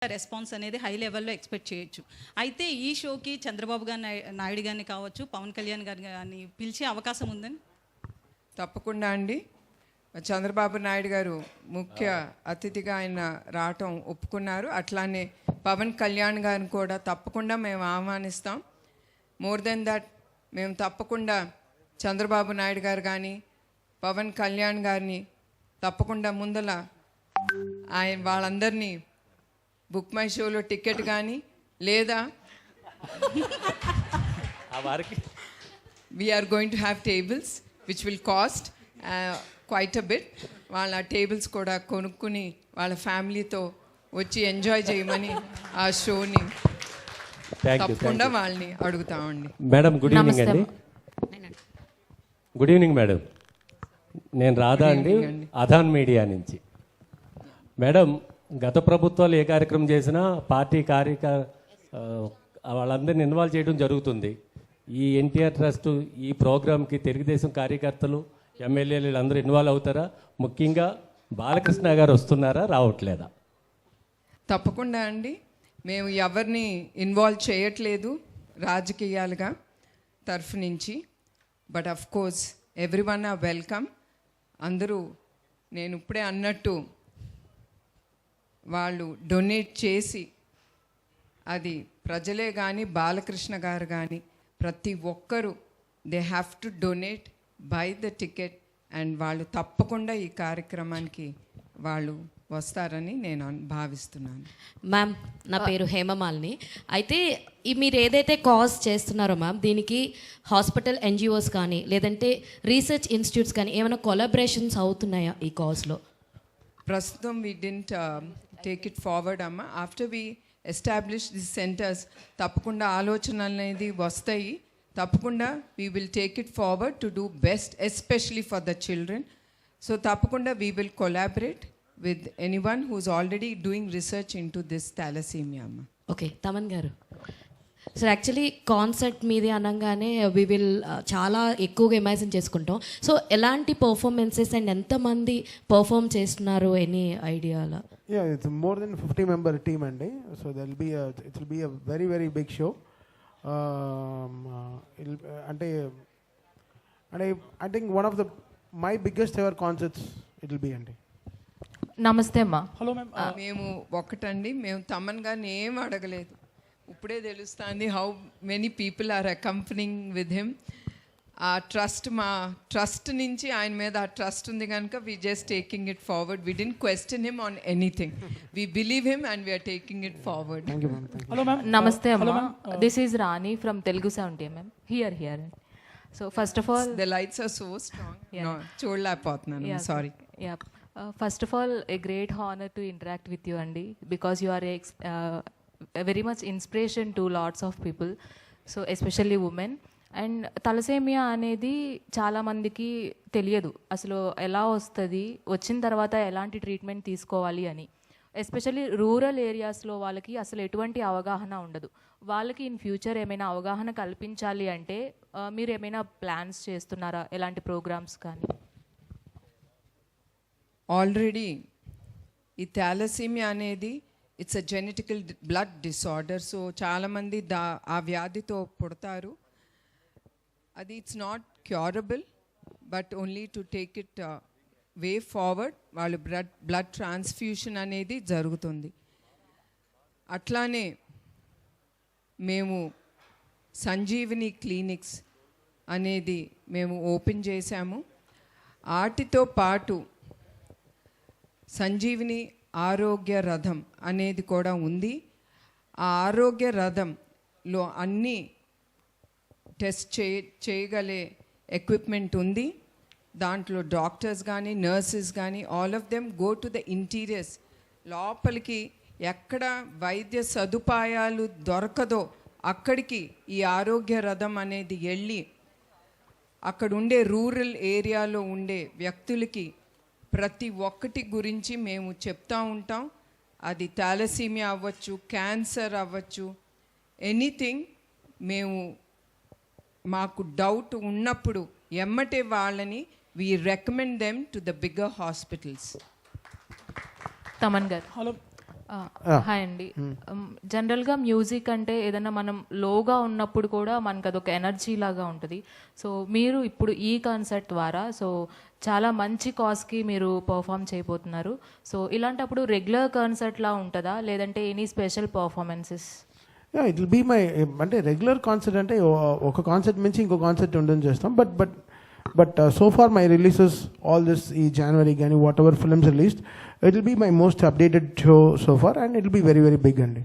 Response అనేది high లెవెల్లో expect చేయొచ్చు. అయితే ఈ షోకి చంద్రబాబు గారు నాయుడు గారిని కావచ్చు, పవన్ కళ్యాణ్ గారిని కానీ పిలిచే అవకాశం ఉందని? తప్పకుండా అండి. చంద్రబాబు నాయుడు గారు ముఖ్య అతిథిగా ఆయన రావటం ఒప్పుకున్నారు. అట్లానే పవన్ కళ్యాణ్ గారిని కూడా తప్పకుండా మేము ఆహ్వానిస్తాం. మోర్ దెన్ దట్ మేము తప్పకుండా చంద్రబాబు నాయుడు గారు కానీ పవన్ కళ్యాణ్ గారిని తప్పకుండా ముందల వాళ్ళందరినీ బుక్ మై షోలో టికెట్ కానీ లేదా we are going to have tables which will cost quite a bit. వాళ్ళ టేబుల్స్ కూడా కొనుక్కుని వాళ్ళ ఫ్యామిలీతో వచ్చి ఎంజాయ్ చేయమని ఆ షోని తప్పకుండా వాళ్ళని అడుగుతామండి. మేడం గుడ్ ఈవినింగ్ అండి. Good evening madam. నేను రాధా అండి, అధాన్ మీడియా నుంచి. మేడం, గత ప్రభుత్వాలు ఏ కార్యక్రమం చేసినా పార్టీ వాళ్ళందరినీ ఇన్వాల్వ్ చేయడం జరుగుతుంది. ఈ ఎన్టీఆర్ ట్రస్ట్ ఈ ప్రోగ్రామ్కి తెలుగుదేశం కార్యకర్తలు ఎమ్మెల్యేలు అందరూ ఇన్వాల్వ్ అవుతారా? ముఖ్యంగా బాలకృష్ణ గారు వస్తున్నారా, రావట్లేదా? తప్పకుండా అండి. మేము ఎవరిని ఇన్వాల్వ్ చేయట్లేదు రాజకీయాలుగా తరఫు నుంచి. But of course everyone are welcome. అందరూ నేను ఇప్పుడే అన్నట్టు వాళ్ళు డొనేట్ చేసి, అది ప్రజలే కానీ బాలకృష్ణ గారు కానీ ప్రతి ఒక్కరూ they have to donate by the ticket. And వాళ్ళు తప్పకుండా ఈ కార్యక్రమానికి వాళ్ళు వస్తారని నేను భావిస్తున్నాను. మ్యామ్, నా పేరు హేమమాలిని. అయితే మీరు ఏదైతే కాజ్ చేస్తున్నారో మ్యామ్, దీనికి హాస్పిటల్ ఎన్జిఓస్ కానీ లేదంటే రీసెర్చ్ ఇన్స్టిట్యూట్స్ కానీ ఏమైనా కొలాబరేషన్స్ అవుతున్నాయా ఈ కాజ్లో? ప్రస్తుతం we didn't take it forward అమ్మ. After we establish the centres తప్పకుండా ఆలోచనలు అనేది వస్తాయి. తప్పకుండా we will take it forward to do best especially for the children. So తప్పకుండా we will collaborate with anyone who's already doing research into this thalassemia. Okay, Thaman garu. So actually concert మీది అనగానే we will చాలా ఎక్కువగా imagine చేసుకుంటాం. So ఎలాంటి performances and ఎంతమంది perform చేస్తున్నారు, any ఐడియాలా? Yeah, it's more than 50-member team అండి. So it will be a very very big show. అంటే I think one of my biggest ever concerts it will be అండి. నమస్తే అమ్మా. Hello ma'am. మేము ఒకటండి, మేము తమన్ గారిని ఏం అడగలేదు. ఇప్పుడే తెలుస్తుంది how many people are accompanying with him. ఆ ట్రస్ట్, మా ట్రస్ట్ నుంచి ఆయన మీద ఆ ట్రస్ట్ ఉంది కనుక we just taking it forward. We didn't question him on anything. We believe him and we are taking it forward. Hello ma'am. నమస్తే అమ్మా. This is Rani from Telugu 70 ma'am. Here. So first of all the lights are so strong. చూడలేకపోతున్నాను, sorry. First of all, a great honor to interact with you, Andy, because you are a very much inspiration to lots of people, so especially women. And thalassaemia అనేది చాలామందికి తెలియదు అసలు ఎలా వస్తుంది, వచ్చిన తర్వాత ఎలాంటి ట్రీట్మెంట్ తీసుకోవాలి అని. ఎస్పెషల్లీ రూరల్ ఏరియాస్లో వాళ్ళకి అసలు ఎటువంటి అవగాహన ఉండదు. వాళ్ళకి ఇన్ ఫ్యూచర్ ఏమైనా అవగాహన కల్పించాలి అంటే మీరు ఏమైనా ప్లాన్స్ చేస్తున్నారా, ఎలాంటి ప్రోగ్రామ్స్ కానీ? ఆల్రెడీ ఈ థాలసీమియా అనేది it's a genetical blood disorder. So చాలామంది ఆ వ్యాధితో పుడతారు. అది it's not curable, but only to take it way forward. వాళ్ళు బ్లడ్ ట్రాన్స్ఫ్యూషన్ అనేది జరుగుతుంది. అట్లానే మేము సంజీవిని క్లినిక్స్ అనేది మేము ఓపెన్ చేశాము. వాటితో పాటు సంజీవిని ఆరోగ్య రథం అనేది కూడా ఉంది. ఆ ఆరోగ్య రథంలో అన్ని టెస్ట్ చేయగలే ఎక్విప్మెంట్ ఉంది. దాంట్లో డాక్టర్స్ కానీ నర్సెస్ కానీ all of them go to the interiors. లోపలికి ఎక్కడ వైద్య సదుపాయాలు దొరకదో అక్కడికి ఈ ఆరోగ్య రథం అనేది వెళ్ళి అక్కడ ఉండే రూరల్ ఏరియాలో ఉండే వ్యక్తులకి ప్రతి ఒక్కటి గురించి మేము చెప్తూ ఉంటాం. అది థాలసీమియా అవ్వచ్చు, క్యాన్సర్ అవ్వచ్చు, ఎనీథింగ్. మాకు డౌట్ ఉన్నప్పుడు ఎమ్మటే వాళ్ళని we recommend them to the bigger hospitals. Thaman garu. Hello hi అండి. జనరల్గా మ్యూజిక్ అంటే ఏదైనా మనం లోగా ఉన్నప్పుడు కూడా మనకు అదొక ఎనర్జీ లాగా ఉంటుంది. సో మీరు ఇప్పుడు ఈ కాన్సర్ట్ ద్వారా సో చాలా మంచి కాజ్కి మీరు పర్ఫామ్ చేయబోతున్నారు. సో ఇలాంటప్పుడు రెగ్యులర్ కాన్సర్ట్లా ఉంటుందా లేదంటే any special performances? Yeah, it will be my అంటే రెగ్యులర్ కాన్సర్ట్ అంటే ఒక కాన్సర్ట్ నుంచి ఇంకో కాన్సర్ట్ ఉండని చేస్తాం. But so far my releases all this ఈ జనవరి కానీ whatever films released, it will be my most updated show so far and it will be very very big అండి.